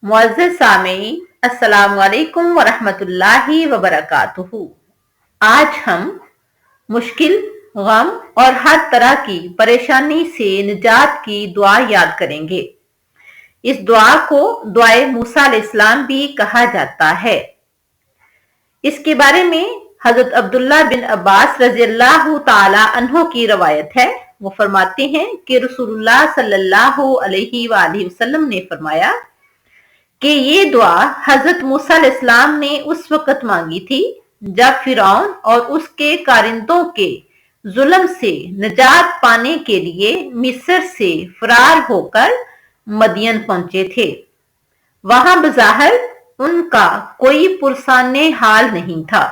मुअज़्ज़िज़ सामीईन, अस्सलामु अलैकुम वरहमतुल्लाहि वबरकातुहू। आज हम मुश्किल, गम और हर तरह की परेशानी से निजात की दुआ याद करेंगे। इस दुआ को दुआए मूसा अलैहिस्सलाम भी कहा जाता है। इसके बारे में हजरत अब्दुल्ला बिन अब्बास रज़ियल्लाहु ताला अन्हो की रवायत है। वो फरमाते हैं कि रसूलुल्लाह सल्लल्लाहु अलैहि वसल्लम ने फरमाया कि ये दुआ हजरत मूसा अलैहिस्सलाम ने उस वक्त मांगी थी जब फिरौन और उसके कारिंदों के जुल्म से निजात पाने के लिए मिस्र से फरार होकर मदियन पहुंचे थे। वहां बज़ाहिर उनका कोई पुरसाने हाल नहीं था।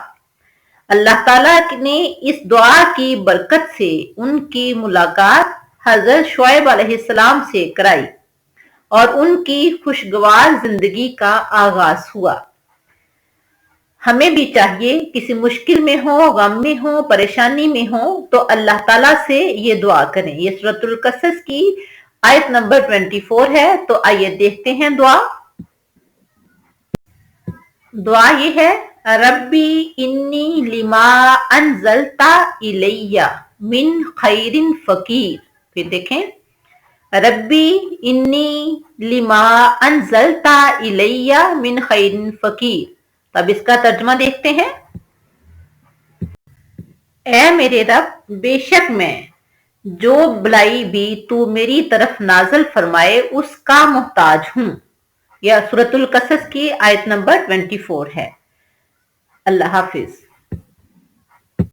अल्लाह ताला ने इस दुआ की बरकत से उनकी मुलाकात हजरत शुएब अलैहिस्सलाम से कराई और उनकी खुशगवार जिंदगी का आगाज हुआ। हमें भी चाहिए किसी मुश्किल में हो, गम में हो, परेशानी में हो तो अल्लाह ताला से ये दुआ करें। ये सूरतुल कसस की आयत नंबर 24 है। तो आइए देखते हैं दुआ। दुआ ये है, रब्बी इन्नी लिमा अनज़लता इलैया मिन खैरिन फकीर। फिर देखें, रब्बी इन्नी लिमा अनज़लता इलैया मिन खैरिन फकीर। तब इसका तर्जुमा देखते हैं। ऐ मेरे रब, बेशक मैं जो भलाई भी तू मेरी तरफ नाजल फरमाए उसका मोहताज हूं। यह सूरतुल कसस की आयत नंबर 24 है। अल्लाह हाफिज।